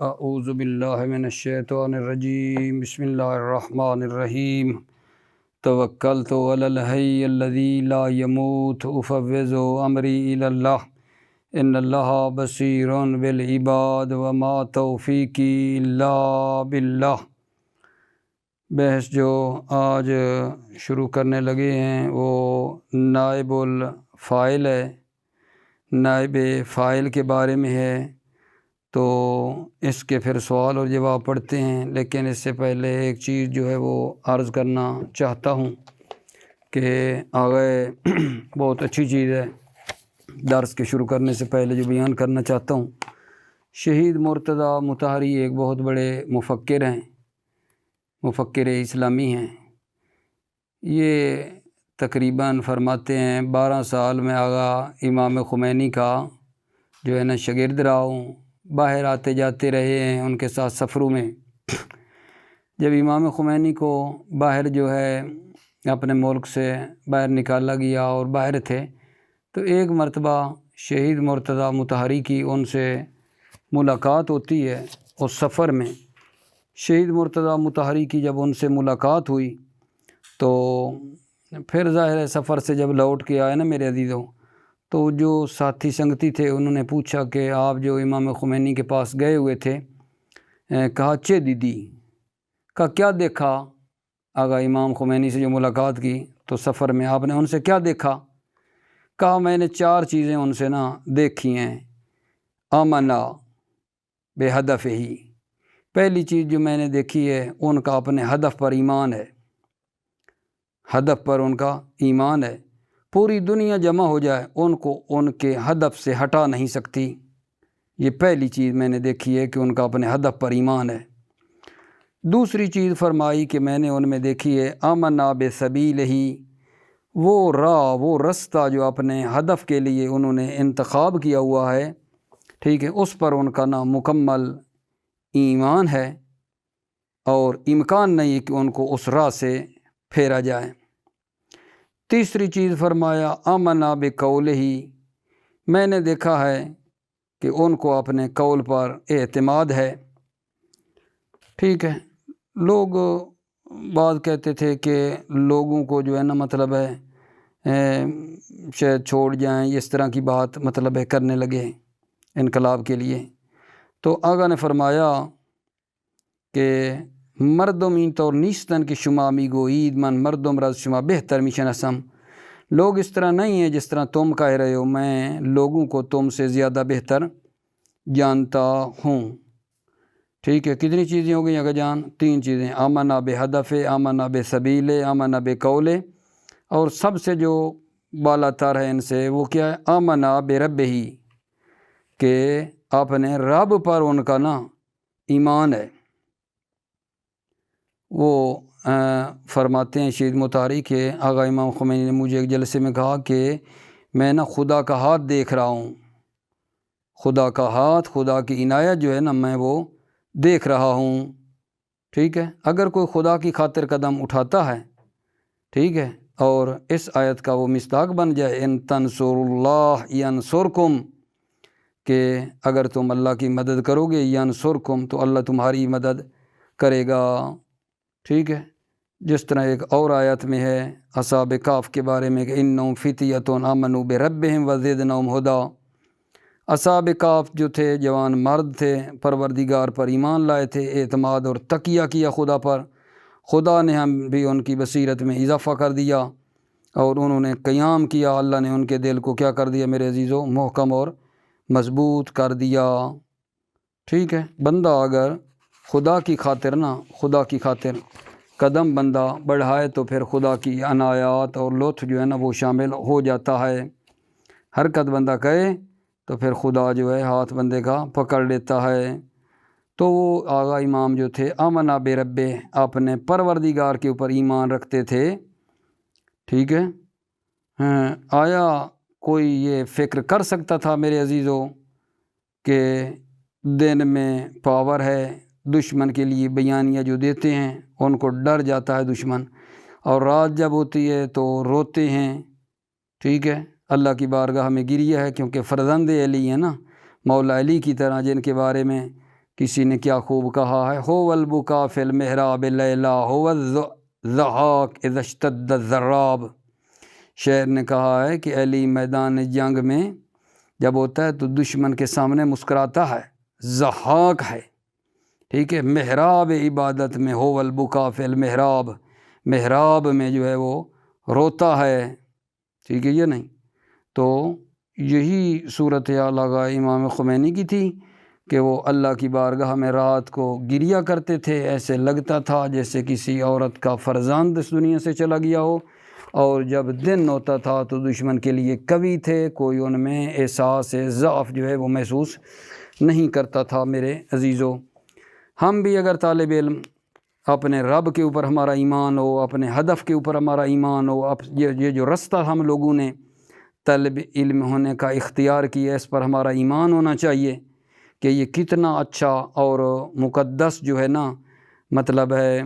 اعوذ باللہ من الشیطان الرجیم بسم اللہ الرحمن الرحیم توکلت علی الحی الذی لا یموت افوض امری الی اللہ ان اللہ بصیر بالعباد وما توفیقی الا باللہ۔ بحث جو آج شروع کرنے لگے ہیں وہ نائب الفاعل ہے، نائب فاعل کے بارے میں ہے، تو اس کے پھر سوال اور جواب پڑھتے ہیں۔ لیکن اس سے پہلے ایک چیز جو ہے وہ عرض کرنا چاہتا ہوں کہ آگے بہت اچھی چیز ہے، درس کے شروع کرنے سے پہلے جو بیان کرنا چاہتا ہوں، شہید مرتضیٰ مطہری ایک بہت بڑے مفکر ہیں، مفکر اسلامی ہیں۔ یہ تقریباً فرماتے ہیں 12 سال میں آغا امام خمینی کا جو ہے نا شاگرد رہا ہوں، باہر آتے جاتے رہے ہیں ان کے ساتھ سفروں میں۔ جب امام خمینی کو باہر جو ہے اپنے ملک سے باہر نکالا گیا اور باہر تھے، تو ایک مرتبہ شہید مرتضیٰ مطہری کی ان سے ملاقات ہوتی ہے۔ اس سفر میں شہید مرتضیٰ مطہری کی جب ان سے ملاقات ہوئی تو پھر ظاہر ہے سفر سے جب لوٹ کے آئے نا میرے عزیزوں، تو جو ساتھی سنگتی تھے انہوں نے پوچھا کہ آپ جو امام خمینی کے پاس گئے ہوئے تھے، کہا چے دیدی، کہا کیا دیکھا؟ آغا امام خمینی سے جو ملاقات کی تو سفر میں آپ نے ان سے کیا دیکھا؟ کہا میں نے 4 چیزیں ان سے نا دیکھی ہیں۔ آمنا بے ہدف ہی، پہلی چیز جو میں نے دیکھی ہے ان کا اپنے ہدف پر ایمان ہے، ہدف پر ان کا ایمان ہے۔ پوری دنیا جمع ہو جائے ان کو ان کے ہدف سے ہٹا نہیں سکتی۔ یہ پہلی چیز میں نے دیکھی ہے کہ ان کا اپنے ہدف پر ایمان ہے۔ دوسری چیز فرمائی کہ میں نے ان میں دیکھی ہے آمنا بسبیل ہی، وہ راہ وہ رستہ جو اپنے ہدف کے لیے انہوں نے انتخاب کیا ہوا ہے، ٹھیک ہے، اس پر ان کا نا مکمل ایمان ہے اور امکان نہیں کہ ان کو اس راہ سے پھیرا جائے۔ تیسری چیز فرمایا آمنا بقول ہی، میں نے دیکھا ہے کہ ان کو اپنے قول پر اعتماد ہے، ٹھیک ہے۔ لوگ بات کہتے تھے کہ لوگوں کو جو ہے نا مطلب ہے شاید چھوڑ جائیں، اس طرح کی بات مطلب ہے کرنے لگے انقلاب کے لیے۔ تو آقا نے فرمایا کہ مردم این طور نیستن کہ شما می گویید من مردم را از شما بہتر می شناسم، لوگ اس طرح نہیں ہیں جس طرح تم کہہ رہے ہو، میں لوگوں کو تم سے زیادہ بہتر جانتا ہوں، ٹھیک ہے۔ کتنی چیزیں ہو گئی اگر جان؟ 3 چیزیں، آمنا بے ہدف، آمنا بے سبیل، آمنا بے قول، اور سب سے جو بالا تر ہے ان سے وہ کیا ہے؟ آمنا بے رب ہی، کہ اپنے رب پر ان کا نا ایمان ہے۔ وہ فرماتے ہیں شہید مطہری کہ آغا امام خمینی نے مجھے ایک جلسے میں کہا کہ میں نا خدا کا ہاتھ دیکھ رہا ہوں، خدا کا ہاتھ، خدا کی عنایت جو ہے نا میں وہ دیکھ رہا ہوں، ٹھیک ہے۔ اگر کوئی خدا کی خاطر قدم اٹھاتا ہے، ٹھیک ہے، اور اس آیت کا وہ مصداق بن جائے ان تنصر اللہ ینصرکم، کہ اگر تم اللہ کی مدد کرو گے ینصرکم تو اللہ تمہاری مدد کرے گا، ٹھیک ہے۔ جس طرح ایک اور آیت میں ہے اصحاب کہف کے بارے میں کہ انہم فتیۃ آمنوا بربہم وزدناہم ہدی، اصحاب کہف جو تھے جوان مرد تھے، پروردگار پر ایمان لائے تھے، اعتماد اور تقیہ کیا خدا پر، خدا نے ہم بھی ان کی بصیرت میں اضافہ کر دیا اور انہوں نے قیام کیا، اللہ نے ان کے دل کو کیا کر دیا میرے عزیزو؟ محکم اور مضبوط کر دیا، ٹھیک ہے۔ بندہ اگر خدا کی خاطر نا، خدا کی خاطر قدم بندہ بڑھائے تو پھر خدا کی عنایات اور لطف جو ہے نا وہ شامل ہو جاتا ہے۔ حرکت بندہ کرے تو پھر خدا جو ہے ہاتھ بندے کا پکڑ لیتا ہے۔ تو وہ آغا امام جو تھے آمنا بے رب، اپنے پروردگار کے اوپر ایمان رکھتے تھے، ٹھیک ہے۔ آیا کوئی یہ فکر کر سکتا تھا میرے عزیزو کہ دن میں پاور ہے، دشمن کے لیے بیانیہ جو دیتے ہیں ان کو ڈر جاتا ہے دشمن، اور رات جب ہوتی ہے تو روتے ہیں، ٹھیک ہے۔ اللہ کی بارگاہ میں گریہ ہے کیونکہ فرزند علی ہیں نا، مولا علی کی طرح، جن کے بارے میں کسی نے کیا خوب کہا ہے، ہو البکا فی المحراب لیلا ہو الضحاک اذا اشتد الضراب۔ شاعر نے کہا ہے کہ علی میدان جنگ میں جب ہوتا ہے تو دشمن کے سامنے مسکراتا ہے، ضحاک ہے، ٹھیک ہے۔ محراب عبادت میں ہو البکا فی المحراب، محراب میں جو ہے وہ روتا ہے، ٹھیک ہے یہ نہیں۔ تو یہی صورتحال آقا امام خمینی کی تھی کہ وہ اللہ کی بارگاہ میں رات کو گریہ کرتے تھے، ایسے لگتا تھا جیسے کسی عورت کا فرزند اس دنیا سے چلا گیا ہو، اور جب دن ہوتا تھا تو دشمن کے لیے کبھی تھے، کوئی ان میں احساس ضعف جو ہے وہ محسوس نہیں کرتا تھا۔ میرے عزیزو، ہم بھی اگر طالب علم اپنے رب کے اوپر ہمارا ایمان ہو، اپنے ہدف کے اوپر ہمارا ایمان ہو، یہ جو رستہ ہم لوگوں نے طالب علم ہونے کا اختیار کیا اس پر ہمارا ایمان ہونا چاہیے کہ یہ کتنا اچھا اور مقدس جو ہے نا مطلب ہے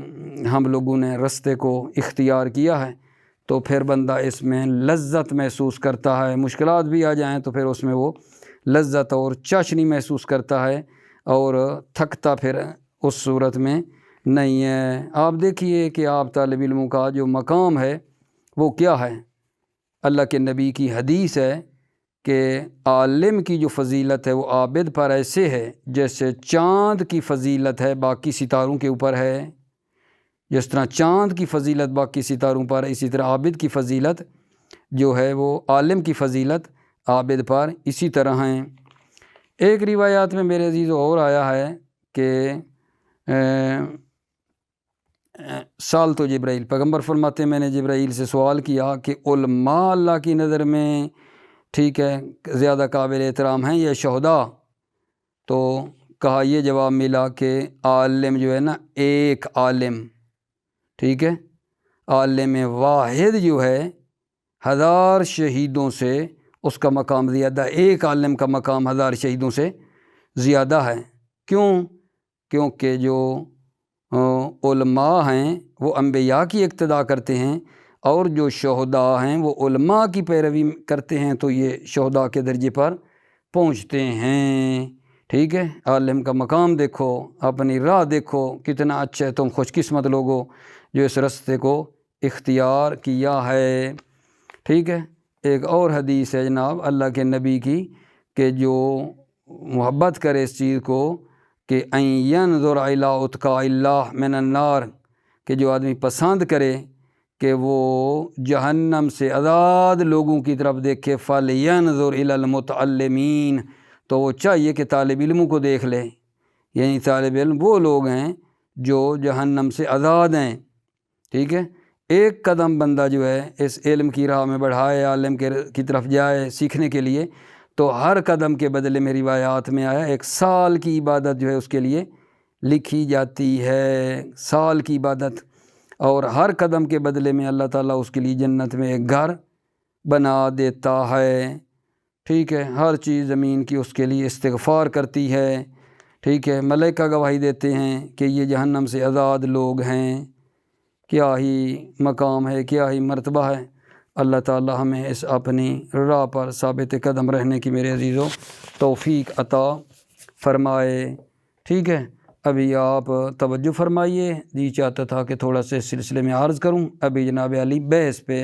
ہم لوگوں نے رستے کو اختیار کیا ہے، تو پھر بندہ اس میں لذت محسوس کرتا ہے، مشکلات بھی آ جائیں تو پھر اس میں وہ لذت اور چاشنی محسوس کرتا ہے اور تھکتا پھر اس صورت میں نہیں ہے۔ آپ دیکھیے کہ آپ طالب علموں کا جو مقام ہے وہ کیا ہے۔ اللہ کے نبی کی حدیث ہے کہ عالم کی جو فضیلت ہے وہ عابد پر ایسے ہے جیسے چاند کی فضیلت ہے باقی ستاروں کے اوپر ہے۔ جس طرح چاند کی فضیلت باقی ستاروں پر ہے، اسی طرح عابد کی فضیلت جو ہے وہ عالم کی فضیلت عابد پر اسی طرح ہیں۔ ایک روایات میں میرے عزیز اور آیا ہے کہ سال تو جبرائیل پیغمبر فرماتے ہیں میں نے جبرائیل سے سوال کیا کہ علماء اللہ کی نظر میں ٹھیک ہے زیادہ قابل احترام ہیں یا شہداء؟ تو کہا یہ جواب ملا کہ عالم جو ہے نا، ایک عالم، ٹھیک ہے، عالم واحد جو ہے 1000 شہیدوں سے اس کا مقام زیادہ، ایک عالم کا مقام 1000 شہیدوں سے زیادہ ہے۔ کیوں؟ کیونکہ جو علماء ہیں وہ انبیاء کی اقتداء کرتے ہیں، اور جو شہداء ہیں وہ علماء کی پیروی کرتے ہیں، تو یہ شہداء کے درجے پر پہنچتے ہیں، ٹھیک ہے۔ عالم کا مقام دیکھو، اپنی راہ دیکھو، کتنا اچھا ہے، تم خوش قسمت لوگو جو اس رستے کو اختیار کیا ہے، ٹھیک ہے۔ ایک اور حدیث ہے جناب اللہ کے نبی کی کہ جو محبت کرے اس چیز کو کہ ان ینظر الی اتقاء اللہ من النار، کہ جو آدمی پسند کرے کہ وہ جہنم سے آزاد لوگوں کی طرف دیکھے، فَلْيَنْظُرْ إِلَى الْمُتَعَلِّمِينَ، تو وہ چاہیے کہ طالب علموں کو دیکھ لے، یعنی طالب علم وہ لوگ ہیں جو جہنم سے آزاد ہیں، ٹھیک ہے۔ ایک قدم بندہ جو ہے اس علم کی راہ میں بڑھائے، عالم کی طرف جائے سیکھنے کے لیے، تو ہر قدم کے بدلے میں روایات میں آیا 1 سال کی عبادت جو ہے اس کے لیے لکھی جاتی ہے، سال کی عبادت، اور ہر قدم کے بدلے میں اللہ تعالیٰ اس کے لیے جنت میں ایک گھر بنا دیتا ہے، ٹھیک ہے۔ ہر چیز زمین کی اس کے لیے استغفار کرتی ہے، ٹھیک ہے۔ ملائکہ گواہی دیتے ہیں کہ یہ جہنم سے آزاد لوگ ہیں۔ کیا ہی مقام ہے، کیا ہی مرتبہ ہے۔ اللہ تعالیٰ ہمیں اس اپنی راہ پر ثابت قدم رہنے کی میرے عزیزوں توفیق عطا فرمائے، ٹھیک ہے۔ ابھی آپ توجہ فرمائیے، جی چاہتا تھا کہ تھوڑا سے اس سلسلے میں عرض کروں۔ ابھی جناب علی بحث پہ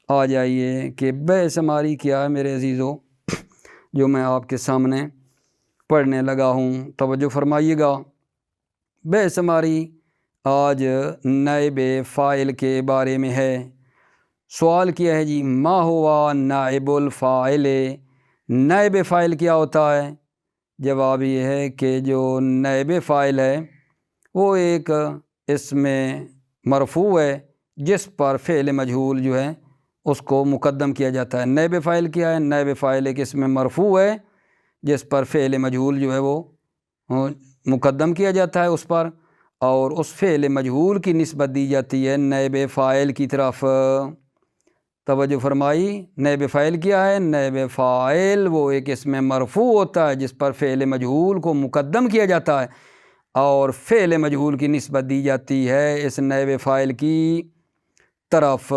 آ جائیے کہ بحث ہماری کیا ہے میرے عزیزوں، جو میں آپ کے سامنے پڑھنے لگا ہوں، توجہ فرمائیے گا۔ بحث ہماری آج نائب فاعل کے بارے میں ہے۔ سوال کیا ہے جی، ما ہوا نائب الفاعل، نائب فاعل کیا ہوتا ہے؟ جواب یہ ہے کہ جو نائب فاعل ہے وہ ایک اسم مرفوع ہے جس پر فعل مجہول جو ہے اس کو مقدم کیا جاتا ہے۔ نائب فاعل کیا ہے؟ نائب فاعل ایک اسم مرفوع ہے جس پر فعل مجہول جو ہے وہ مقدم کیا جاتا ہے اس پر، اور اس فعل مجہول کی نسبت دی جاتی ہے نائب فاعل کی طرف۔ توجہ فرمائی، نائب فاعل کیا ہے؟ نائب فاعل وہ ایک اسم مرفوع ہوتا ہے جس پر فعل مجہول کو مقدم کیا جاتا ہے اور فعل مجہول کی نسبت دی جاتی ہے اس نائب فاعل کی طرف۔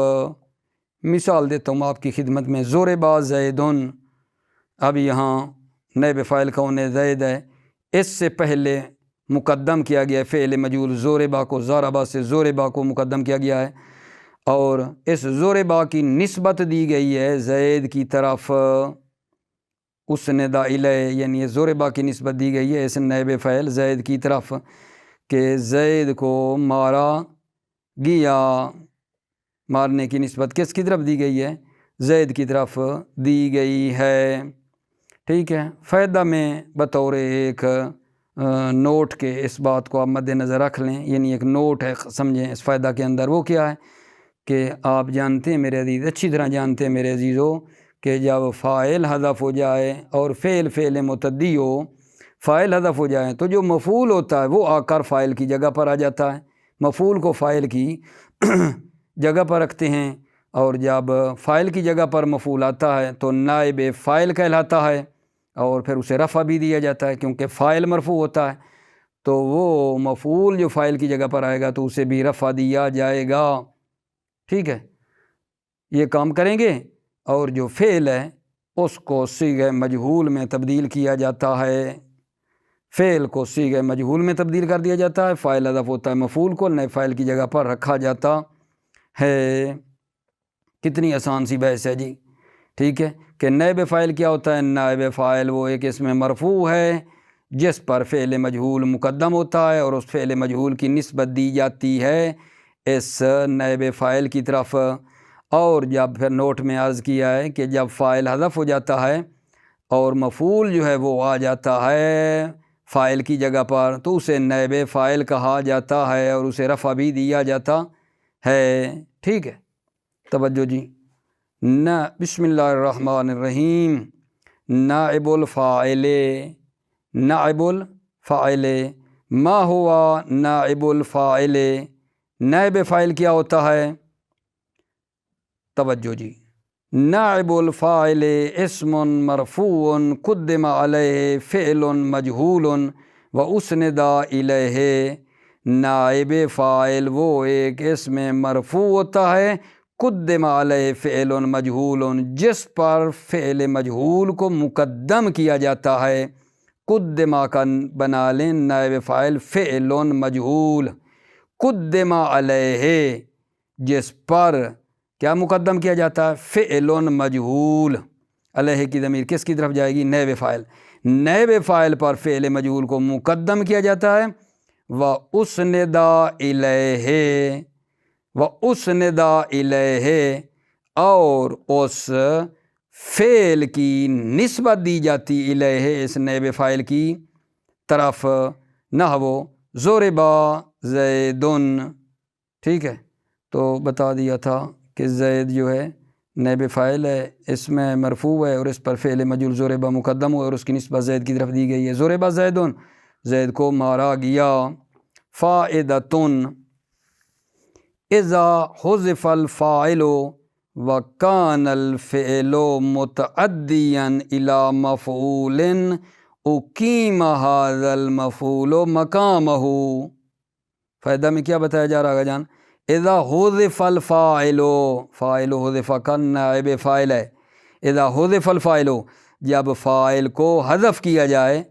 مثال دیتا ہوں آپ کی خدمت میں، ضرب زیدن، اب یہاں نائب فاعل کون ہے؟ زید ہے۔ اس سے پہلے مقدم کیا گیا ہے، فعل مجہول ضربہ کو، ضربہ سے ضربہ کو مقدم کیا گیا ہے، اور اس ضربہ کی نسبت دی گئی ہے زید کی طرف، اسند الیہ، یعنی یہ ضربہ کی نسبت دی گئی ہے اس نائب فاعل زید کی طرف کہ زید کو مارا گیا، مارنے کی نسبت کس کی طرف دی گئی ہے؟ زید کی طرف دی گئی ہے، ٹھیک ہے۔ فائدہ میں بطور ایک نوٹ کے اس بات کو آپ مد نظر رکھ لیں، یعنی ایک نوٹ ہے سمجھیں اس فائدہ کے اندر، وہ کیا ہے کہ آپ جانتے ہیں میرے عزیز، اچھی طرح جانتے ہیں میرے عزیزو، کہ جب فاعل حذف ہو جائے اور فعل متعدی ہو، فاعل حذف ہو جائے تو جو مفعول ہوتا ہے وہ آ کر فاعل کی جگہ پر آ جاتا ہے، مفعول کو فاعل کی جگہ پر رکھتے ہیں، اور جب فاعل کی جگہ پر مفعول آتا ہے تو نائب فاعل کہلاتا ہے، اور پھر اسے رفع بھی دیا جاتا ہے کیونکہ فاعل مرفوع ہوتا ہے، تو وہ مفعول جو فاعل کی جگہ پر آئے گا تو اسے بھی رفع دیا جائے گا، ٹھیک ہے۔ یہ کام کریں گے، اور جو فعل ہے اس کو صیغہ مجہول میں تبدیل کیا جاتا ہے، فعل کو صیغہ مجہول میں تبدیل کر دیا جاتا ہے، فاعل حذف ہوتا ہے، مفعول کو نئے فاعل کی جگہ پر رکھا جاتا ہے۔ کتنی آسان سی بحث ہے جی، ٹھیک ہے، کہ نائب فاعل کیا ہوتا ہے؟ نائب فاعل وہ ایک اسم مرفوع ہے جس پر فعل مجہول مقدم ہوتا ہے، اور اس فعل مجہول کی نسبت دی جاتی ہے اس نائب فاعل کی طرف، اور جب پھر نوٹ میں عرض کیا ہے کہ جب فاعل حذف ہو جاتا ہے اور مفعول جو ہے وہ آ جاتا ہے فاعل کی جگہ پر تو اسے نائب فاعل کہا جاتا ہے، اور اسے رفع بھی دیا جاتا ہے، ٹھیک ہے۔ توجہ جی، بسم اللہ الرحمن الرحیم، نائب الفاعل، نائب الفاعل، ما ہوا نائب الفاعل؟ نائب فاعل کیا ہوتا ہے؟ توجہ جی، نائب الفاعل اسم مرفوع قدم علیہ فعل مجہول واسند الیہ، نائب فاعل وہ ایک اسم مرفوع ہوتا ہے قدم علیہ فعل مجہول، جس پر فعل مجہول کو مقدم کیا جاتا ہے، قدمہ کا بنا لیں نائب فاعل فعل مجہول، قدم علیہ جس پر کیا مقدم کیا جاتا ہے؟ فعل مجہول، علیہ کی ضمیر کس کی طرف جائے گی؟ نائب فاعل، نائب فاعل پر فعل مجہول کو مقدم کیا جاتا ہے، وَأُسْنِدَ إِلَيْهِ، وَأُسْنِدَ إِلَيْهِ، اور اس فعل کی نسبت دی جاتی الیہ اس نائب فاعل کی طرف، نحو ضرب زید، ٹھیک ہے۔ تو بتا دیا تھا کہ زید جو ہے نائب فاعل ہے، اس میں مرفوع ہے، اور اس پر فعل مجہول ضربہ مقدم ہوا اور اس کی نسبت زید کی طرف دی گئی ہے، ضرب زید، زید کو مارا گیا۔ فائدۃ اذا حذف الفاعل وکان الفعل متعدیا الی مفعول اقیم ھذا المفعول مقامہ۔ فائدہ میں کیا بتایا جا رہا ہے جان؟ اذا حذف الفاعل، فاعل حذف کا نائب فاعل ہے، اذا حذف الفاعل جب فاعل کو حذف کیا جائے،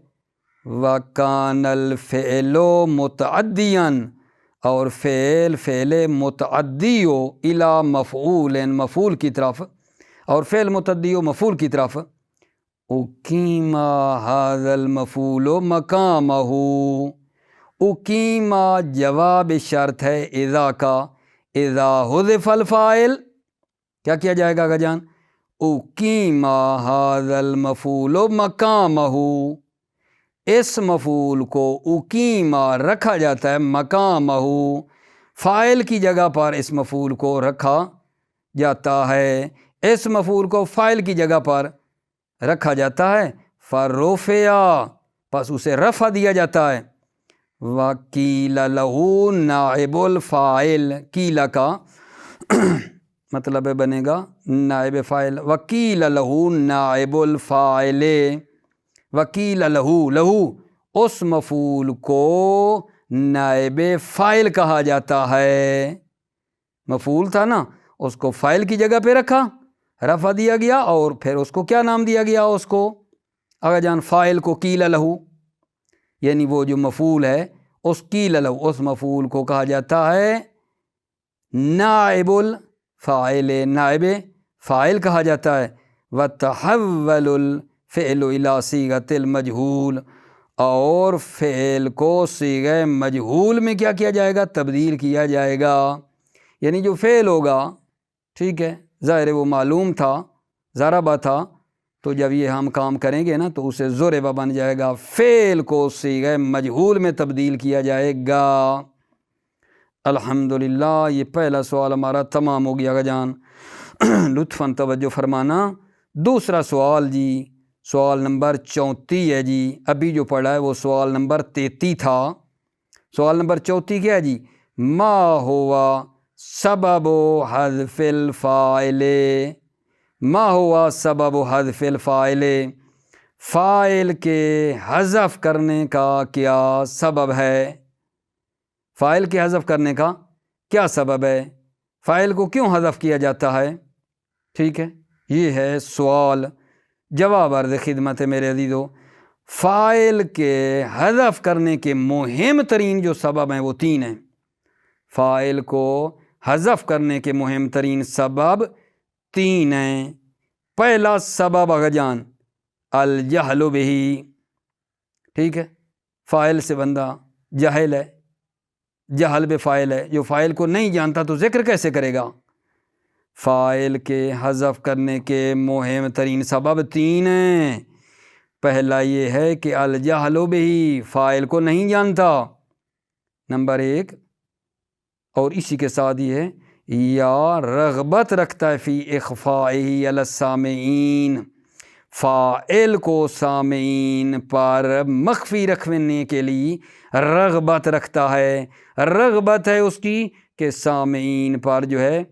وکان الفعل متعدیا اور فعل متعدی ہو الی مفعول، مفعول کی طرف، اور فعل متعدی ہو مفعول کی طرف، اقیم ھذا المفعول مقامہ، اقیم جواب شرط ہے اذا کا، اذا حذف الفاعل کیا کیا جائے گا جان؟ اقیم ھذا المفعول مقامہ، اس مفعول کو اقیمہ رکھا جاتا ہے، مقامہ فاعل کی جگہ پر اس مفعول کو رکھا جاتا ہے، اس مفعول کو فاعل کی جگہ پر رکھا جاتا ہے، فرفع پس اسے رفع دیا جاتا ہے، وَقِيلَ لَهُ نائب الفاعل، قیل کا مطلب بنے گا نائب فاعل، وَقِيلَ لَهُ نائب الفاعل، وکیل لہو اس مفعول کو نائب فاعل کہا جاتا ہے، مفعول تھا نا، اس کو فاعل کی جگہ پہ رکھا، رفع دیا گیا، اور پھر اس کو کیا نام دیا گیا؟ اس کو اگر جان فاعل کو قیل لہو، یعنی وہ جو مفعول ہے اس قیل لو، اس مفعول کو کہا جاتا ہے نائب الفاعل، نائب فاعل کہا جاتا ہے۔ وتحول الفعل الی صیغۃ المجہول، اور فعل کو صیغہ مجہول میں کیا کیا جائے گا؟ تبدیل کیا جائے گا۔ یعنی جو فعل ہوگا، ٹھیک ہے، ظاہر وہ معلوم تھا، ضربہ تھا، تو جب یہ ہم کام کریں گے نا تو اسے ضربہ بن جائے گا، فعل کو صیغہ مجہول میں تبدیل کیا جائے گا۔ الحمدللہ، یہ پہلا سوال ہمارا تمام ہو گیا جان، لطفاً توجہ فرمانا۔ دوسرا سوال جی، سوال نمبر 34 ہے جی، ابھی جو پڑھا ہے وہ سوال نمبر 33 تھا۔ سوال نمبر 34 کیا ہے جی؟ ما ہوا سبب حذف الفاعل، ما ہوا سبب حذف الفاعل، فاعل کے حذف کرنے کا کیا سبب ہے؟ فاعل کے حذف کرنے کا کیا سبب ہے؟ فاعل کو کیوں حذف کیا جاتا ہے؟ ٹھیک ہے، یہ ہے سوال۔ جواب عرض خدمت ہے میرے عزیزو، فاعل کے حذف کرنے کے مہم ترین جو سبب ہیں وہ 3 ہیں۔ فاعل کو حذف کرنے کے مہم ترین سبب 3 ہیں۔ پہلا سبب اگجان الجہل بہ، ٹھیک ہے، فاعل سے بندہ جاہل ہے، جہل بے فاعل ہے، جو فاعل کو نہیں جانتا تو ذکر کیسے کرے گا؟ فاعل کے حذف کرنے کے مہم ترین سبب 3 ہیں۔ پہلا یہ ہے کہ الجہل بہ، فاعل کو نہیں جانتا، نمبر 1، اور اسی کے ساتھ یہ ہے یا رغبت رکھتا ہے فی اخفائہ علی السامعین، فاعل کو سامعین پر مخفی رکھنے کے لیے رغبت رکھتا ہے، رغبت ہے اس کی کہ سامعین پر جو ہے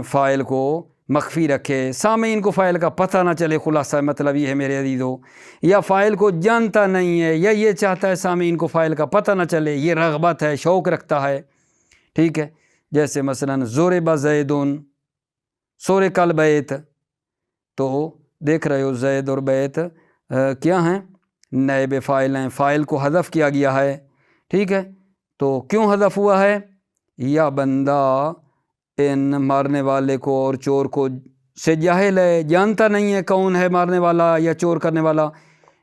فاعل کو مخفی رکھے، سامعین کو فاعل کا پتہ نہ چلے، خلاصہ مطلب یہ ہے میرے عزیزو، یا فاعل کو جانتا نہیں ہے، یا یہ چاہتا ہے سامعین کو فاعل کا پتہ نہ چلے، یہ رغبت ہے، شوق رکھتا ہے، ٹھیک ہے۔ جیسے مثلا ضرب زید، سورق البیت، تو دیکھ رہے ہو زید اور بیت کیا ہیں؟ نائب فاعل ہیں، فاعل کو حذف کیا گیا ہے، ٹھیک ہے۔ تو کیوں حذف ہوا ہے؟ یا بندہ ان مارنے والے کو اور چور کو سے جاہل ہے، جانتا نہیں ہے کون ہے مارنے والا یا چور کرنے والا،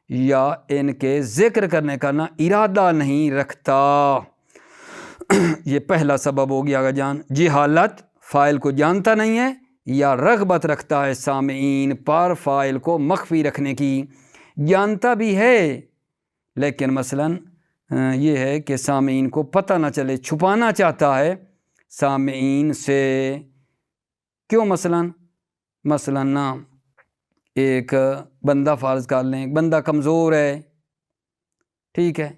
یا ان کے ذکر کرنے کا نہ ارادہ نہیں رکھتا۔ یہ پہلا سبب ہو گیا جان، جہالت، فاعل کو جانتا نہیں ہے، یا رغبت رکھتا ہے سامعین پر فاعل کو مخفی رکھنے کی، جانتا بھی ہے لیکن مثلا یہ ہے کہ سامعین کو پتہ نہ چلے، چھپانا چاہتا ہے سامعین سے۔ کیوں؟ مثلا نا ایک بندہ فرض کر لیں، بندہ کمزور ہے، ٹھیک ہے،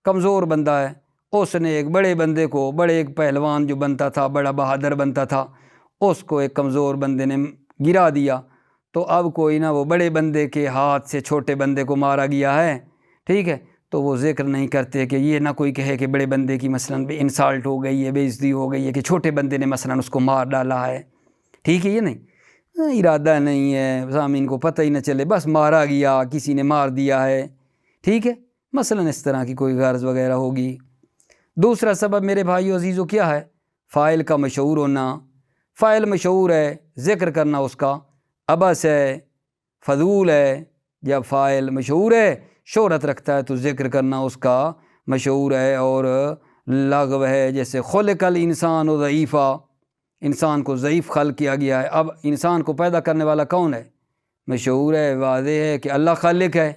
کمزور بندہ ہے، اس نے ایک بڑے بندے کو، بڑے ایک پہلوان جو بنتا تھا، بڑا بہادر بنتا تھا، اس کو ایک کمزور بندے نے گرا دیا، تو اب کوئی نہ وہ بڑے بندے کے ہاتھ سے چھوٹے بندے کو مارا گیا ہے، ٹھیک ہے، تو وہ ذکر نہیں کرتے کہ یہ نہ کوئی کہے کہ بڑے بندے کی مثلا انسالٹ ہو گئی ہے، بے عزتی ہو گئی ہے، کہ چھوٹے بندے نے مثلا اس کو مار ڈالا ہے، ٹھیک ہے، یہ نہیں، ارادہ نہیں ہے، سامعین کو پتہ ہی نہ چلے، بس مارا گیا، کسی نے مار دیا ہے، ٹھیک ہے، مثلا اس طرح کی کوئی غرض وغیرہ ہوگی۔ دوسرا سبب میرے بھائیو عزیزو کیا ہے؟ فاعل کا مشہور ہونا، فاعل مشہور ہے، ذکر کرنا اس کا عبث ہے، فضول ہے۔ جب فاعل مشہور ہے، شہرت رکھتا ہے، تو ذکر کرنا اس کا مشہور ہے اور لغو ہے۔ جیسے خلق الانسان ضعیفا، انسان کو ضعیف خلق کیا گیا ہے۔ اب انسان کو پیدا کرنے والا کون ہے؟ مشہور ہے، واضح ہے کہ اللہ خالق ہے،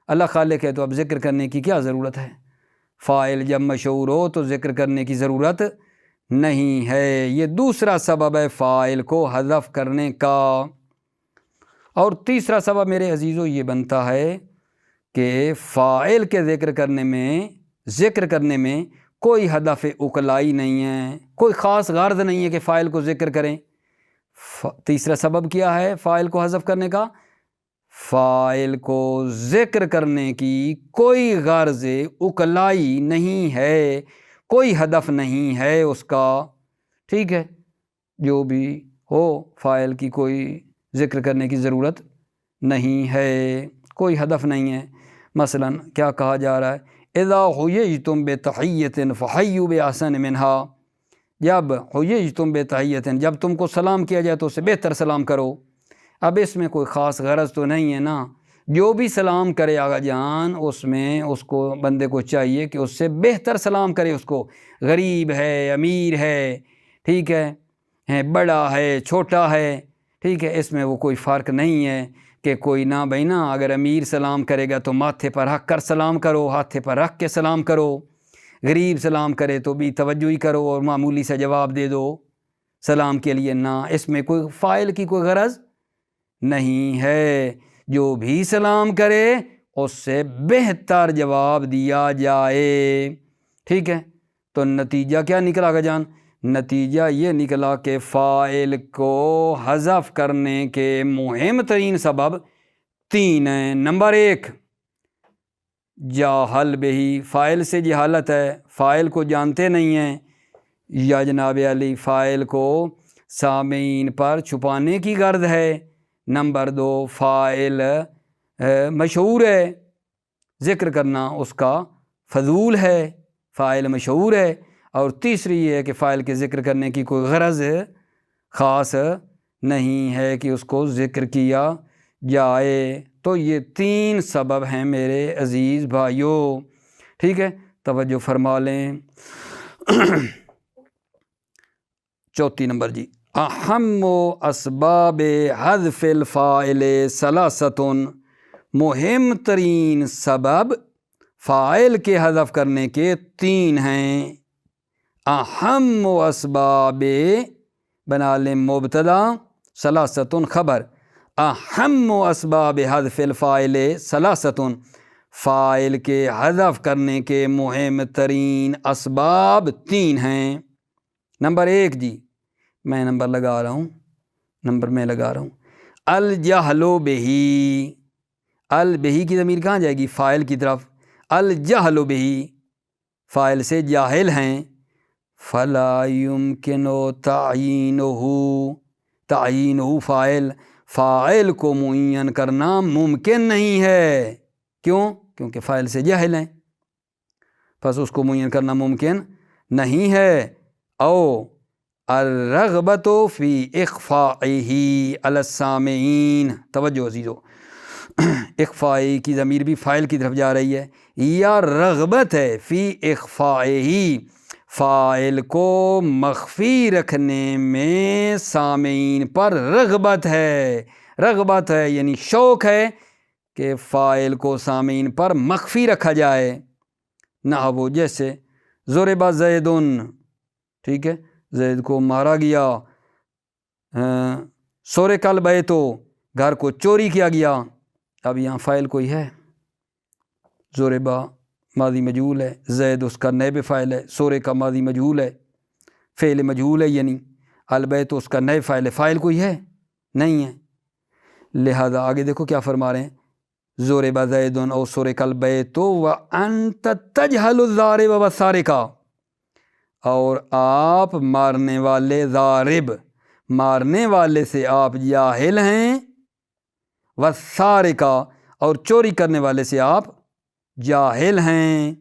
اللہ خالق ہے، تو اب ذکر کرنے کی کیا ضرورت ہے؟ فاعل جب مشہور ہو تو ذکر کرنے کی ضرورت نہیں ہے۔ یہ دوسرا سبب ہے فاعل کو حذف کرنے کا۔ اور تیسرا سبب میرے عزیزو یہ بنتا ہے کہ فاعل کے ذکر کرنے میں کوئی ہدف اقلائی نہیں ہے، کوئی خاص غرض نہیں ہے کہ فاعل کو ذکر کریں۔ تیسرا سبب کیا ہے فاعل کو حذف کرنے کا؟ فاعل کو ذکر کرنے کی کوئی غرض اقلائی نہیں ہے، کوئی ہدف نہیں ہے اس کا، ٹھیک ہے، جو بھی ہو فاعل کی کوئی ذکر کرنے کی ضرورت نہیں ہے، کوئی ہدف نہیں ہے۔ مثلا کیا کہا جا رہا ہے، اذا حییتم بتحیۃ فحیوا باحسن منہا، جب حییتم بتحیۃ، جب تم کو سلام کیا جائے تو اس سے بہتر سلام کرو۔ اب اس میں کوئی خاص غرض تو نہیں ہے نا، جو بھی سلام کرے آقا جان اس میں اس کو بندے کو چاہیے کہ اس سے بہتر سلام کرے، اس کو غریب ہے، امیر ہے، ٹھیک ہے، بڑا ہے، چھوٹا ہے، ٹھیک ہے، اس میں وہ کوئی فرق نہیں ہے کہ کوئی نہ بھائی نا، اگر امیر سلام کرے گا تو ماتھے پر رکھ کر سلام کرو، ہاتھے پر رکھ کے سلام کرو، غریب سلام کرے تو بھی توجہ ہی کرو اور معمولی سے جواب دے دو سلام کے لیے، نہ اس میں کوئی فاعل کی کوئی غرض نہیں ہے، جو بھی سلام کرے اس سے بہتر جواب دیا جائے، ٹھیک ہے۔ تو نتیجہ کیا نکلا گا جان؟ نتیجہ یہ نکلا کہ فاعل کو حذف کرنے کے مہم ترین سبب 3 ہیں۔ نمبر 1، جاہل بہی، فاعل سے جہالت ہے، فاعل کو جانتے نہیں ہیں، یا جناب علی فاعل کو سامعین پر چھپانے کی غرض ہے۔ نمبر 2، فاعل مشہور ہے، ذکر کرنا اس کا فضول ہے، فاعل مشہور ہے۔ اور تیسری یہ ہے کہ فاعل کے ذکر کرنے کی کوئی غرض خاص نہیں ہے کہ اس کو ذکر کیا جائے۔ تو یہ 3 سبب ہیں میرے عزیز بھائیوں، ٹھیک ہے، توجہ فرما لیں۔ 34 نمبر جی، اہم اسباب حذف الفاعل ثلاثۃ، مہم ترین سبب فاعل کے حذف کرنے کے 3 ہیں۔ اہم اسباب، بنا لیں مبتدا، ثلاثۃ خبر، اہم اسباب حذف الفاعل ثلاثۃ، فاعل کے حذف کرنے کے مہم ترین اسباب 3 ہیں۔ نمبر 1 جی، میں نمبر لگا رہا ہوں، الجہل بہی، البہی کی ضمیر کہاں جائے گی؟ فاعل کی طرف۔ الجہل بہی، فاعل سے جاہل ہیں، فلا یمکن تعیینہ، فاعل کو معین کرنا ممکن نہیں ہے، کیوں؟ کیونکہ فاعل سے جاہل ہیں، پس اس کو معین کرنا ممکن نہیں ہے۔ او الرغبۃ فی اخفائہ علی السامعین، توجہ عزیزو، اخفائی کی ضمیر بھی فاعل کی طرف جا رہی ہے، یا رغبت ہے فی اخفائہ، فاعل کو مخفی رکھنے میں سامعین پر رغبت ہے، یعنی شوق ہے کہ فاعل کو سامعین پر مخفی رکھا جائے۔ نحو جیسے ضرب زید، ٹھیک ہے، زید کو مارا گیا، سرق البیت، گھر کو چوری کیا گیا۔ اب یہاں فاعل کوئی ہے؟ ضرب ماضی مجہول ہے، زید اس کا نائب فاعل ہے، سورے کا ماضی مجہول ہے، فعل مجہول ہے، یعنی البیت اس کا نائب فاعل ہے، فاعل کوئی ہے؟ نہیں ہے۔ لہذا آگے دیکھو کیا فرما رہے ہیں، ضرب زید او سرق البیت وانت تجہل الضارب والسارق، اور آپ مارنے والے، ضارب مارنے والے سے آپ جاہل ہیں، والسارق اور چوری کرنے والے سے آپ جاہل ہیں۔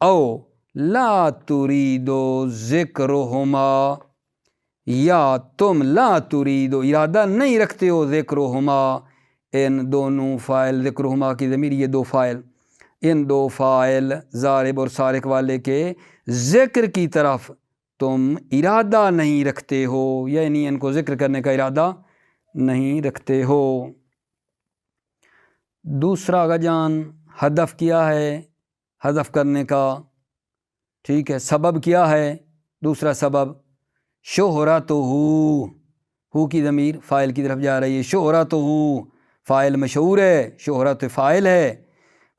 او لا تریدو ذکرہما، یا تم لا تریدو ارادہ نہیں رکھتے ہو، ذکرہما، ان دونوں فاعل، ذکرہما کی ضمیر، یہ 2 فاعل، ان 2 فاعل ضارب اور سارق والے کے ذکر کی طرف تم ارادہ نہیں رکھتے ہو، یعنی ان کو ذکر کرنے کا ارادہ نہیں رکھتے ہو۔ دوسرا آقا جان ہدف کیا ہے حذف کرنے کا، ٹھیک ہے، سبب کیا ہے؟ دوسرا سبب شہرتہ، ہو کی ضمیر فاعل کی طرف جا رہی ہے، شہرتہ فاعل مشہور ہے، شہرت فاعل ہے،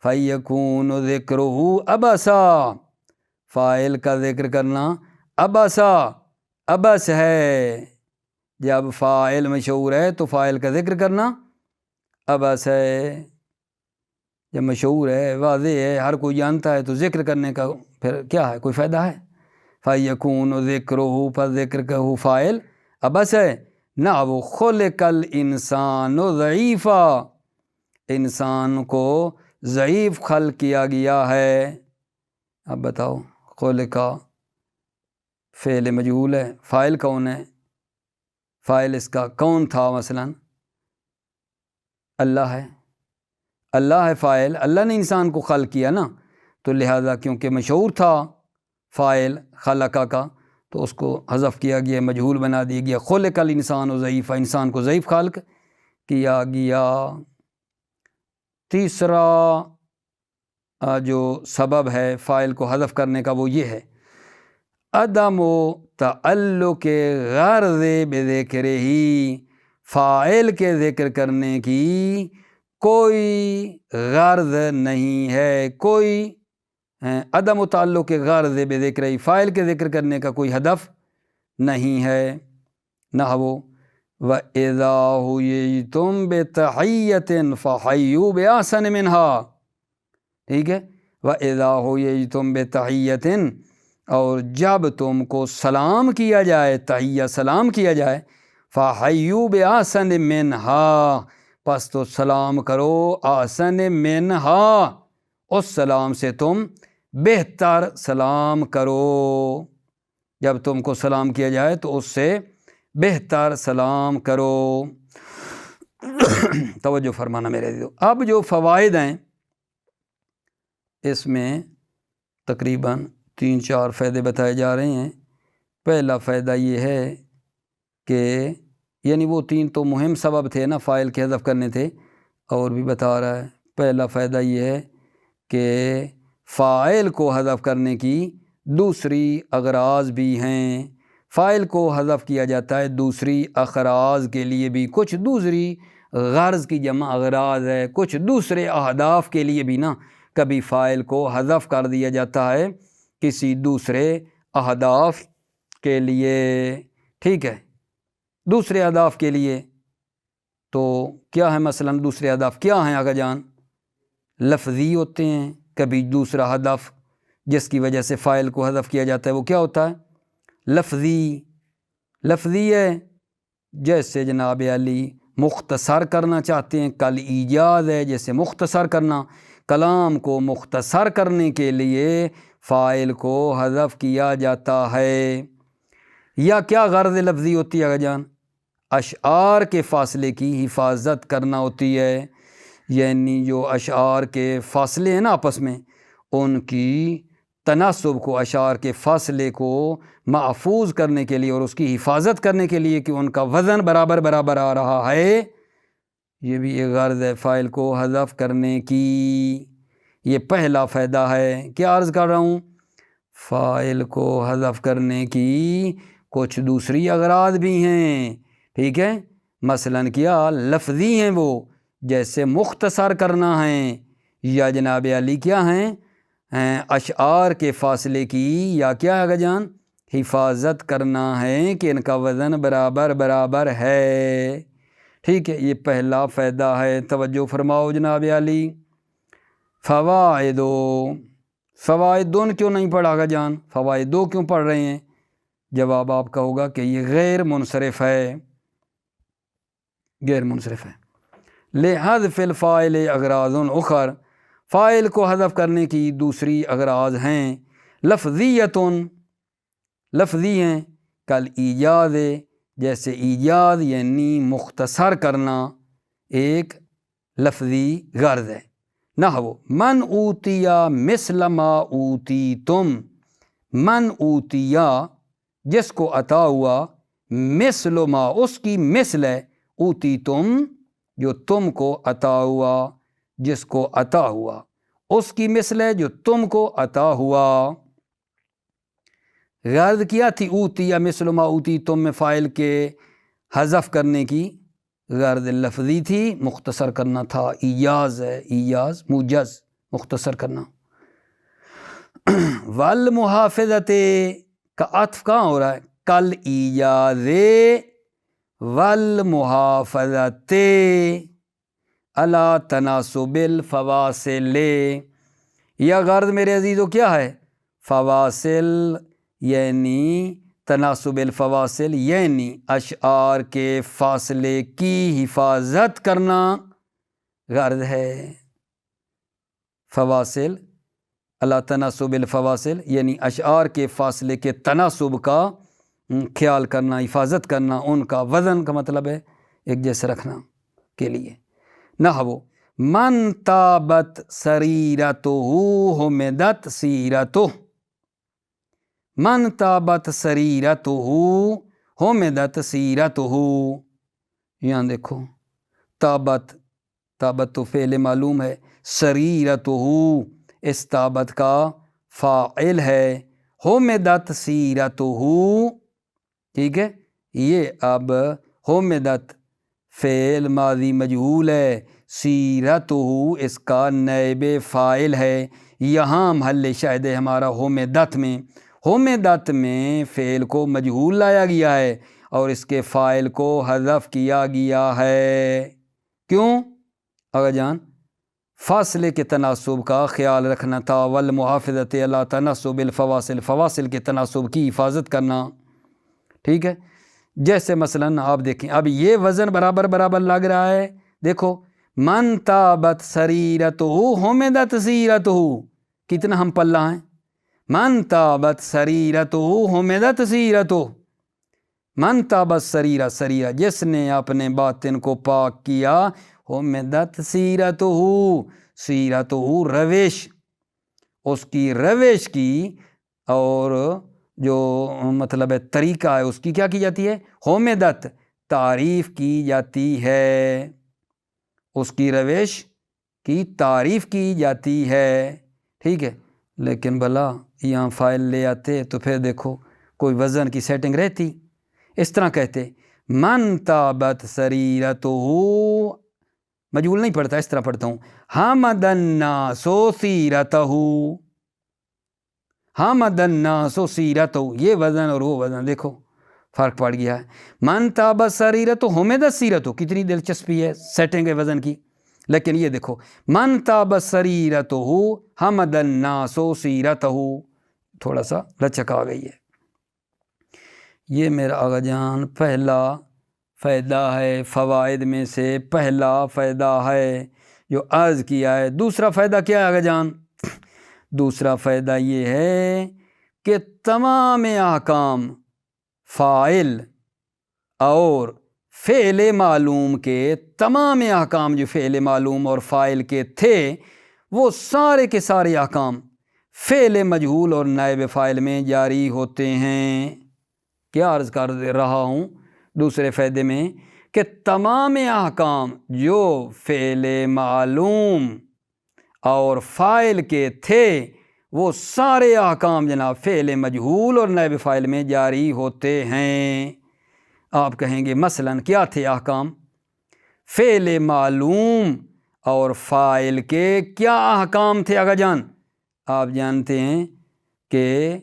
فیکون ذکرہ عبسا، فاعل کا ذکر کرنا عبسا، عبس ہے، جب فاعل مشہور ہے تو فاعل کا ذکر کرنا عبس ہے، جب مشہور ہے، واضح ہے، ہر کوئی جانتا ہے، تو ذکر کرنے کا پھر کیا ہے، کوئی فائدہ ہے؟ فیکون ذکرہ، پر ذکر کہ فاعل عبس ہے۔ نحو خلق الانسان ضعیفا، انسان کو ضعیف خلق کیا گیا ہے۔ اب بتاؤ، خلقا فعل مجہول ہے، فاعل کون ہے؟ فاعل اس کا کون تھا؟ مثلا اللہ ہے، اللہ ہے فاعل، اللہ نے انسان کو خلق کیا نا، تو لہذا کیونکہ مشہور تھا فاعل خلقہ کا تو اس کو حذف کیا گیا، مجہول بنا دیا گیا۔ خلق الانسان ضعیفا، انسان کو ضعیف خلق کیا گیا۔ تیسرا جو سبب ہے فاعل کو حذف کرنے کا وہ یہ ہے، عدم تعلق غرض بذکرہ، فاعل کے ذکر کرنے کی کوئی غرض نہیں ہے، کوئی عدم تعلق غرض بذکرہ، فاعل کے ذکر کرنے کا کوئی ہدف نہیں ہے۔ نحو وَإِذَا حُيِّيتُم بِتَحِيَّةٍ فَحَيُّوا بِأَحْسَنَ مِنْهَا، ٹھیک ہے، وَإِذَا حُيِّيتُم بِتَحِيَّةٍ، اور جب تم کو سلام کیا جائے، تحیہ سلام کیا جائے، فَحَيُّوا بِأَحْسَنَ مِنْهَا، پس تو سلام کرو احسن منہا، اس سلام سے تم بہتر سلام کرو۔ جب تم کو سلام کیا جائے تو اس سے بہتر سلام کرو۔ توجہ فرمانا میرے دیو۔ اب جو فوائد ہیں اس میں تقریباً 3-4 فائدے بتائے جا رہے ہیں۔ پہلا فائدہ یہ ہے کہ یعنی وہ 3 تو مہم سبب تھے نا، فاعل کے حذف کرنے تھے، اور بھی بتا رہا ہے۔ پہلا فائدہ یہ ہے کہ فاعل کو حذف کرنے کی دوسری اغراض بھی ہیں، فاعل کو حذف کیا جاتا ہے دوسری اغراض کے لیے بھی، کچھ دوسری غرض کی جمع اغراض ہے، کچھ دوسرے اہداف کے لیے بھی نا کبھی فاعل کو حذف کر دیا جاتا ہے کسی دوسرے اہداف کے لیے، ٹھیک ہے، دوسرے اہداف کے لیے۔ تو کیا ہے مثلا دوسرے اہداف کیا ہیں آقا جان؟ لفظی ہوتے ہیں، کبھی دوسرا ہدف جس کی وجہ سے فاعل کو حذف کیا جاتا ہے وہ کیا ہوتا ہے؟ لفظی ہے، جیسے جناب علی مختصر کرنا چاہتے ہیں، کل ایجاز ہے، جیسے مختصر کرنا، کلام کو مختصر کرنے کے لیے فاعل کو حذف کیا جاتا ہے۔ یا کیا غرض لفظی ہوتی ہے آقا جان؟ اشعار کے فاصلے کی حفاظت کرنا ہوتی ہے، یعنی جو اشعار کے فاصلے ہیں نا آپس میں، ان کی تناسب کو، اشعار کے فاصلے کو محفوظ کرنے کے لیے اور اس کی حفاظت کرنے کے لیے کہ ان کا وزن برابر برابر آ رہا ہے، یہ بھی ایک غرض ہے فاعل کو حذف کرنے کی۔ یہ پہلا فائدہ ہے۔ کیا عرض کر رہا ہوں؟ فاعل کو حذف کرنے کی کچھ دوسری اغراض بھی ہیں، ٹھیک ہے، مثلا کیا لفظی ہیں وہ، جیسے مختصر کرنا ہے، یا جناب علی کیا ہیں اشعار کے فاصلے کی، یا کیا ہے جان حفاظت کرنا ہے کہ ان کا وزن برابر برابر ہے، ٹھیک ہے۔ یہ پہلا فائدہ ہے، توجہ فرماؤ جناب علی۔ فوائد دو کیوں نہیں پڑھا گا جان؟ فوائد دو کیوں پڑھ رہے ہیں؟ جواب آپ کا ہوگا کہ یہ غیر منصرف ہے، غیر منصرف ہے۔ لحذف الفاعل اغراض اخر، فاعل کو حذف کرنے کی دوسری اغراض ہیں، لفظی ہیں، کل ایجاز، جیسے ایجاز یعنی مختصر کرنا ایک لفظی غرض ہے۔ نحو من اوتیا مثل ما اوتیتم، من اوتیا جس کو عطا ہوا، مثل ما اس کی مثل ہے، اوتیتم جو تم کو عطا ہوا، جس کو عطا ہوا اس کی مثل ہے جو تم کو عطا ہوا۔ غرض کیا تھی اوتیا مثل ما اوتیتم میں فاعل کے حذف کرنے کی؟ غرض لفظی تھی، مختصر کرنا تھا، ایجاز ہے، ایجاز موجز مختصر کرنا۔ والمحافظت کا عطف کہاں ہو رہا ہے؟ کل ایجاز والمحافظت علی تناسب الفواصل، یا غرض میرے عزیزو کیا ہے؟ فواصل یعنی تناسب الفواصل، یعنی اشعار کے فاصلے کی حفاظت کرنا غرض ہے۔ فواصل اللہ تناسب الفواصل یعنی اشعار کے فاصلے کے تناسب کا خیال کرنا، حفاظت کرنا، ان کا وزن کا مطلب ہے ایک جیسے رکھنا کے لیے۔ نحو من طابت سریرتہ حمدت سیرتہ، من طابت سریرتہ حمدت سیرتہ، یہاں دیکھو طابت، طابت تو فعل معلوم ہے، سریرتہ اس طابت کا فاعل ہے، حمدت سیرتہ، ٹھیک ہے، یہ اب حمدت فعل ماضی مجہول ہے، سیرتہ اس کا نائب فاعل ہے۔ یہاں محل شاہد ہے ہمارا حمدت میں، حمدت میں فعل کو مجہول لایا گیا ہے اور اس کے فاعل کو حذف کیا گیا ہے۔ کیوں؟ آقا جان فاصلے کے تناسب کا خیال رکھنا تھا، والمحافظۃ علی تناسب الفواصل، فواصل کے تناسب کی حفاظت کرنا، ٹھیک ہے۔ جیسے مثلاً آپ دیکھیں اب یہ وزن برابر برابر لگ رہا ہے، دیکھو من طابت سریرتہ حمدت سیرتہ، کتنا ہم پلہ ہیں، من طابت سریرتہ حمدت سیرتہ، من طابت سریرہ، سریرہ جس نے اپنے باطن کو پاک کیا، حمدت سیرتہ، سیرتہ روش، اس کی روش کی اور جو مطلب ہے طریقہ ہے اس کی کیا کی جاتی ہے، حمدت تعریف کی جاتی ہے، اس کی روش کی تعریف کی جاتی ہے، ٹھیک ہے۔ لیکن بھلا یہاں فائل لے آتے تو پھر دیکھو کوئی وزن کی سیٹنگ رہتی، اس طرح کہتے من طابت سریرتہ، مجہول نہیں پڑھتا، اس طرح پڑھتا ہوں حمد الناس سیرتہ، حمد الناس سیرتہ، یہ وزن اور وہ وزن دیکھو فرق پڑ گیا ہے۔ من طابت سریرتہ حمدت سیرتہ، کتنی دلچسپی ہے سیٹنگ ہے وزن کی، لیکن یہ دیکھو من طابت سریرتہ حمد الناس سیرتہ، تھوڑا سا لچک آ گئی ہے۔ یہ میرا آقا جان پہلا فائدہ ہے، فوائد میں سے پہلا فائدہ ہے جو عرض کیا ہے۔ دوسرا فائدہ کیا ہے آقا جان؟ دوسرا فائدہ یہ ہے کہ تمام احکام فاعل اور فعل معلوم کے، تمام احکام جو فعل معلوم اور فاعل کے تھے وہ سارے کے سارے احکام فعل مجہول اور نائب فاعل میں جاری ہوتے ہیں۔ کیا عرض کر رہا ہوں دوسرے فائدے میں کہ تمام احکام جو فعل معلوم اور فاعل کے تھے وہ سارے احکام جناب فعل مجہول اور نائب فاعل میں جاری ہوتے ہیں۔ آپ کہیں گے مثلاً کیا تھے احکام؟ فعل معلوم اور فاعل کے کیا احکام تھے آقا جان؟ آپ جانتے ہیں کہ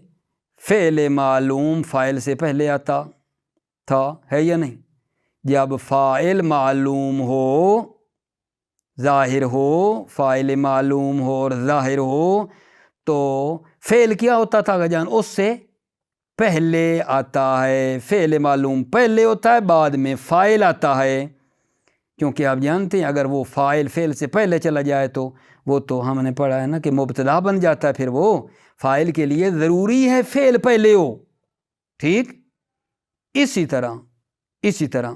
فعل معلوم فاعل سے پہلے آتا تھا، ہے یا نہیں؟ جب فاعل معلوم ہو، ظاہر ہو، فاعل معلوم ہو اور ظاہر ہو تو فعل کیا ہوتا تھا آقا جان؟ اس سے پہلے آتا ہے، فعل معلوم پہلے ہوتا ہے، بعد میں فاعل آتا ہے، کیونکہ آپ جانتے ہیں اگر وہ فاعل فعل سے پہلے چلا جائے تو وہ تو ہم نے پڑھا ہے نا کہ مبتدا بن جاتا ہے، پھر وہ فاعل کے لیے ضروری ہے فعل پہلے ہو، ٹھیک؟ اسی طرح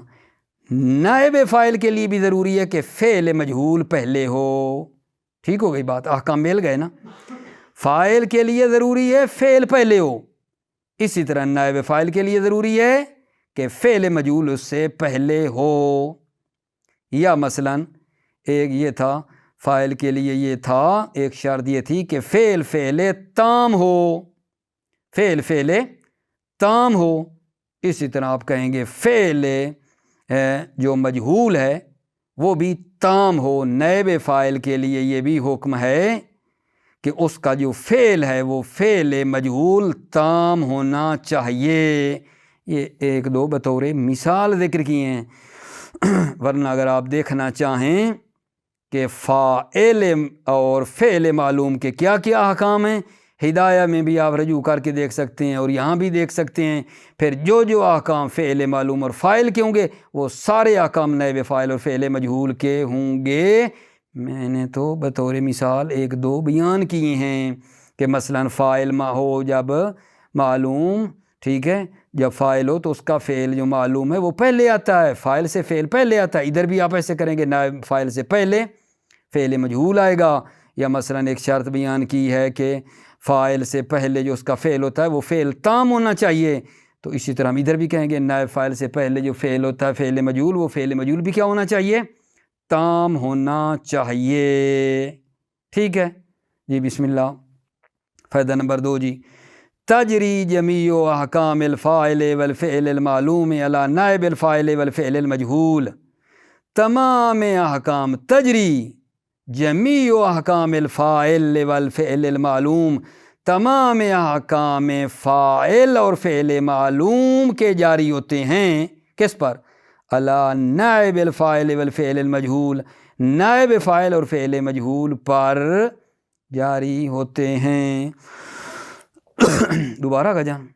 نائب فاعل کے لیے بھی ضروری ہے کہ فعل مجہول پہلے ہو، ٹھیک ہو گئی بات، احکام مل گئے نا۔ فاعل کے لیے ضروری ہے فعل پہلے ہو، اسی طرح نائب فاعل کے لیے ضروری ہے کہ فعل مجہول اس سے پہلے ہو۔ یا مثلاً ایک یہ تھا فاعل کے لیے، یہ تھا ایک شرط یہ تھی کہ فعل تام ہو، فعل تام ہو۔ اسی طرح آپ کہیں گے فعل جو مجہول ہے وہ بھی تام ہو۔ نائب فاعل کے لیے یہ بھی حکم ہے کہ اس کا جو فعل ہے وہ فعل مجہول تام ہونا چاہیے۔ یہ ایک دو بطور مثال ذکر کیے ہیں، ورنہ اگر آپ دیکھنا چاہیں کہ فاعل اور فعل معلوم کے کیا کیا احکام ہیں، ہدایہ میں بھی آپ رجوع کر کے دیکھ سکتے ہیں اور یہاں بھی دیکھ سکتے ہیں۔ پھر جو احکام فعل معلوم اور فاعل کے ہوں گے وہ سارے احکام نائب فاعل اور فعل مجہول کے ہوں گے، میں نے تو بطور مثال ایک دو بیان کیے ہیں کہ مثلا فاعل ہو جب معلوم، ٹھیک ہے، جب فاعل ہو تو اس کا فعل جو معلوم ہے وہ پہلے آتا ہے، فاعل سے فعل پہلے آتا ہے۔ ادھر بھی آپ ایسے کریں گے، نائب فاعل سے پہلے فعل مجہول آئے گا، یا مثلا ایک شرط بیان کی ہے کہ فاعل سے پہلے جو اس کا فعل ہوتا ہے وہ فعل تام ہونا چاہیے، تو اسی طرح ہم ادھر بھی کہیں گے نائب فاعل سے پہلے جو فعل ہوتا ہے فعل مجہول، وہ فعل مجہول بھی کیا ہونا چاہیے؟ تام ہونا چاہیے، ٹھیک ہے جی۔ بسم اللہ۔ فائدہ نمبر 2 جی، تجری جمیع احکام الفاعل والفعل المعلوم علی نائب الفاعل والفعل المجہول۔ تمام احکام، تجری جمیع احکام الفاعل والفعل المعلوم، تمام احکام فاعل اور فعل معلوم کے جاری ہوتے ہیں کس پر؟ علی نائب الفاعل والفعل المجہول، نائب فاعل اور فعل مجہول پر جاری ہوتے ہیں۔ دوبارہ کا جان،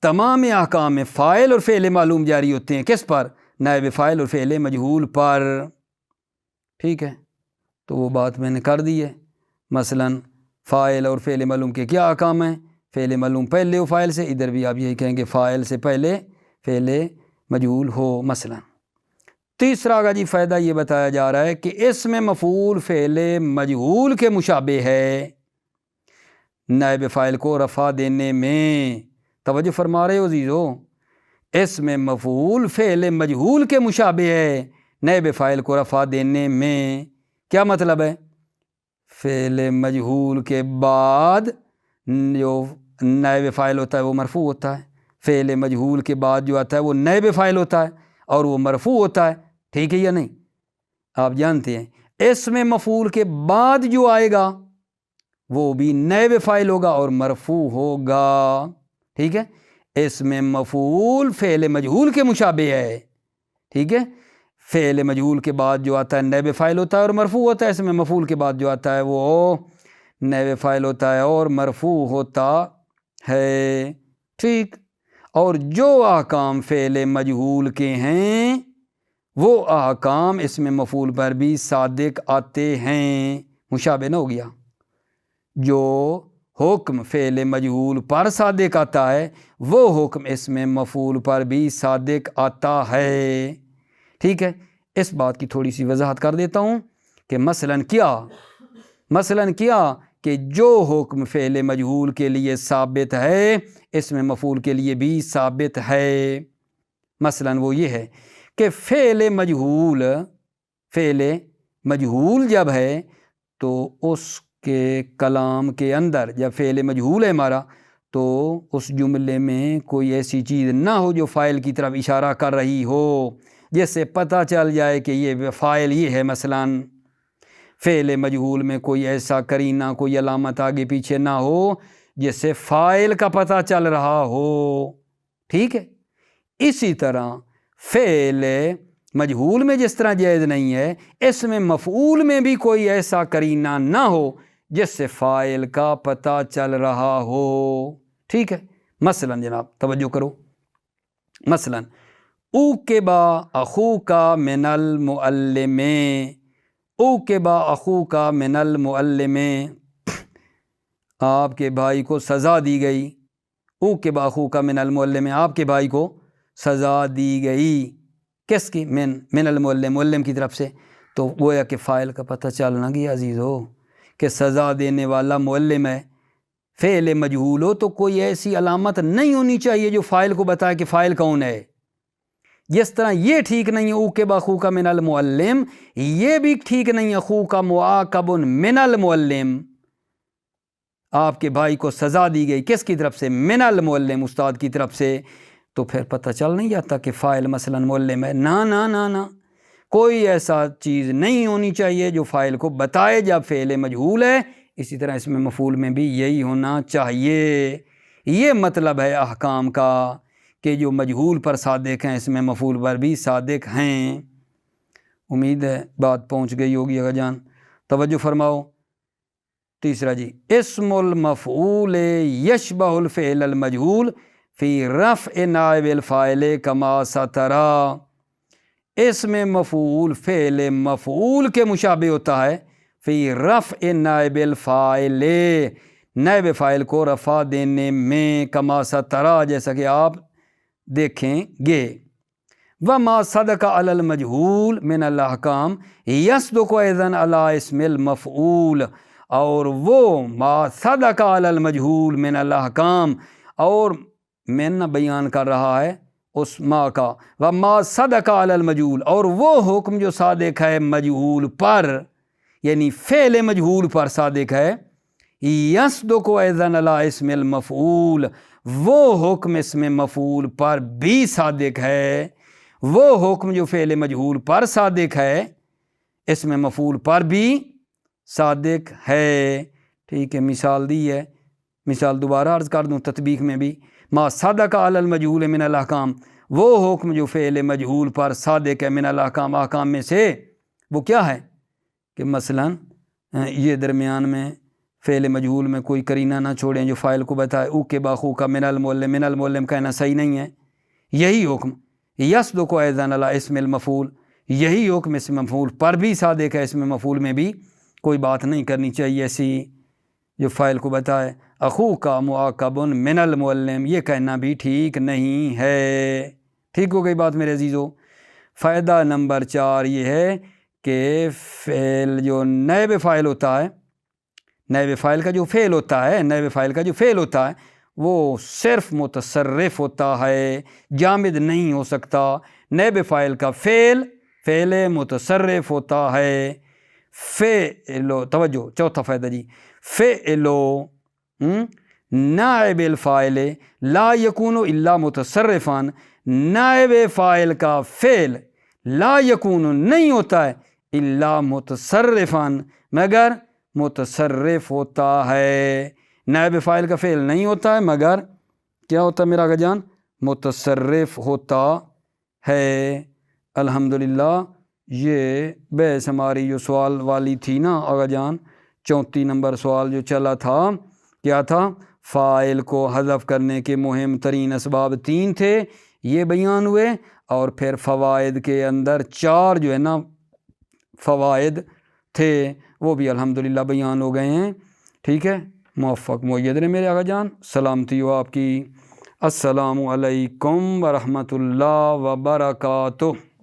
تمام احکام فاعل اور فعل معلوم جاری ہوتے ہیں کس پر؟ نائب فاعل اور فعل مجہول پر، ٹھیک ہے۔ تو وہ بات میں نے کر دی ہے، مثلا فاعل اور فعل معلوم کے کیا احکام ہیں؟ فعل معلوم پہلے ہو فاعل سے، ادھر بھی آپ یہی کہیں گے فاعل سے پہلے فعل مجہول ہو مثلا۔ تیسرا کا جی فائدہ یہ بتایا جا رہا ہے کہ اسم مفعول فعل مجہول کے مشابہ ہے، نائب فاعل کو رفع دینے میں، توجہ فرما رہے ہو عزیزو، اسم مفعول فعل مجہول کے مشابہ ہے نائب فاعل کو رفع دینے میں۔ کیا مطلب ہے؟ فعل مجہول کے بعد جو نائب فاعل ہوتا ہے وہ مرفوع ہوتا ہے، فعل مجہول کے بعد جو آتا ہے وہ نائب فاعل ہوتا ہے اور وہ مرفوع ہوتا ہے، ٹھیک ہے یا نہیں؟ آپ جانتے ہیں اسم مفعول کے بعد جو آئے گا وہ بھی نائب فاعل ہوگا اور مرفوع ہوگا، ٹھیک ہے۔ اسم مفعول فعل مجہول کے مشابہ ہے، ٹھیک ہے۔ فعل مجہول کے بعد جو آتا ہے نائب فاعل ہوتا ہے اور مرفوع ہوتا ہے، اسم مفعول کے بعد جو آتا ہے وہ نائب فاعل ہوتا ہے اور مرفوع ہوتا ہے، ٹھیک۔ اور جو احکام فعل مجہول کے ہیں وہ احکام اسم مفعول پر بھی صادق آتے ہیں، مشابہ نہ ہو گیا۔ جو حکم فعل مجہول پر صادق آتا ہے وہ حکم اسم مفعول پر بھی صادق آتا ہے، ٹھیک ہے۔ اس بات کی تھوڑی سی وضاحت کر دیتا ہوں کہ مثلا کیا کہ جو حکم فعل مجہول کے لیے ثابت ہے اسم مفعول کے لیے بھی ثابت ہے۔ مثلا وہ یہ ہے کہ فعل مجہول جب ہے تو اس کے کلام کے اندر، جب فعل مجہول ہے ہمارا تو اس جملے میں کوئی ایسی چیز نہ ہو جو فاعل کی طرف اشارہ کر رہی ہو، جس سے پتہ چل جائے کہ یہ فاعل یہ ہے۔ مثلا فعل مجہول میں کوئی ایسا قرینہ، کوئی علامت آگے پیچھے نہ ہو جس سے فاعل کا پتہ چل رہا ہو، ٹھیک ہے۔ اسی طرح فعل مجہول میں جس طرح جائز نہیں ہے، اسم مفعول میں بھی کوئی ایسا قرینہ نہ ہو جس سے فاعل کا پتہ چل رہا ہو، ٹھیک ہے۔ مثلا جناب توجہ کرو، مثلا اوکبا اخوک من المعلم، اوکبا اخوک من المعلم، آپ کے بھائی کو سزا دی گئی، اوکبا اخوک من المعلم، آپ کے بھائی کو سزا دی گئی، کس کی؟ من المعلم، معلم کی طرف سے۔ تو گویا کہ فاعل کا پتہ چلنا گیا عزیز ہو کہ سزا دینے والا معلم ہے۔ فعل مجہول ہو تو کوئی ایسی علامت نہیں ہونی چاہیے جو فاعل کو بتائے کہ فاعل کون ہے۔ جس طرح یہ ٹھیک نہیں ہے اوکب اخوک من المعلم، یہ بھی ٹھیک نہیں ہے اخوک معاقب من المعلم، آپ کے بھائی کو سزا دی گئی کس کی طرف سے؟ من المعلم، استاد کی طرف سے۔ تو پھر پتہ چل نہیں جاتا کہ فاعل مثلا معلم ہے؟ نہ، کوئی ایسا چیز نہیں ہونی چاہیے جو فاعل کو بتائے جب فعل مجہول ہے۔ اسی طرح اس میں مفعول میں بھی یہی ہونا چاہیے۔ یہ مطلب ہے احکام کا کہ جو مجہول پر صادق ہیں اس میں مفعول پر بھی صادق ہیں۔ امید ہے بات پہنچ گئی ہوگی اگر جان، توجہ فرماؤ۔ تیسرا جی، اسم المفعول یشبہ الفعل المجہول فی رفع نائب الفاعل کما سترا، اسم مفعول فعل مفعول کے مشابہ ہوتا ہے فی رفع نائب الفاعل، نائب فاعل کو رفع دینے میں، کما سترا جیسا کہ آپ دیکھیں گے۔ وما صدق علی المجہول من الاحکام یصدق اذن علی اسم المفعول، اور وہ ما صدق علی المجہول من الاحکام، اور میں نہ بیان کر رہا ہے اس ما کا، وما صدق علی المجہول، اور وہ حکم جو صادق ہے مجہول پر، یعنی فعل مجہول پر صادق ہے، یصدق اذن علی اسم المفعول، وہ حکم اسم مفعول پر بھی صادق ہے، وہ حکم جو فعل مجہول پر صادق ہے اسم مفعول پر بھی صادق ہے۔ ٹھیک ہے، مثال دی ہے، مثال دوبارہ عرض کر دوں تطبیق میں بھی، ما صدق علی المجہول من الاحکام، وہ حکم جو فعل مجہول پر صادق ہے، من الاحکام، احکام میں سے، وہ کیا ہے کہ مثلا یہ درمیان میں فعل مجہول میں کوئی قرینہ نہ چھوڑیں جو فاعل کو بتائے، او کے باخو کا من المعلم کہنا صحیح نہیں ہے، یہی حکم یصدق اذن علی اسم المفعول، یہی حکم اسم مفعول پر بھی صادق ہے، اسم مفعول میں بھی کوئی بات نہیں کرنی چاہیے ایسی جو فاعل کو بتائے، اخو کا معاقب من المعلم، یہ کہنا بھی ٹھیک نہیں ہے۔ ٹھیک ہو گئی بات میرے عزیزو۔ فائدہ نمبر 4 یہ ہے کہ فعل جو نائب فاعل ہوتا ہے، نائب فاعل کا جو فعل ہوتا ہے، نائب فاعل کا جو فعل ہوتا ہے وہ صرف متصرف ہوتا ہے، جامد نہیں ہو سکتا۔ نائب فاعل کا فعل متصرف ہوتا ہے، توجہ، چوتھا فائدہ جی، فعل نائب الفاعل لا یکون الا متصرفا، نائب فاعل کا فعل لا یکون نہیں ہوتا ہے الا متصرفا، مگر متصرف ہوتا ہے۔ نائب فاعل کا فعل نہیں ہوتا ہے مگر کیا ہوتا ہے میرا آقا جان؟ متصرف ہوتا ہے۔ الحمدللہ یہ بحث ہماری جو سوال والی تھی نا آقا جان، 34 نمبر سوال جو چلا تھا، کیا تھا؟ فاعل کو حذف کرنے کے مہم ترین اسباب 3 تھے، یہ بیان ہوئے، اور پھر فوائد کے اندر 4 جو ہے نا فوائد تھے وہ بھی الحمدللہ بیان ہو گئے ہیں۔ ٹھیک ہے، موفق مؤید رہے میرے آقا جان، سلامتی ہو آپ کی۔ السلام علیکم ورحمۃ اللہ وبرکاتہ۔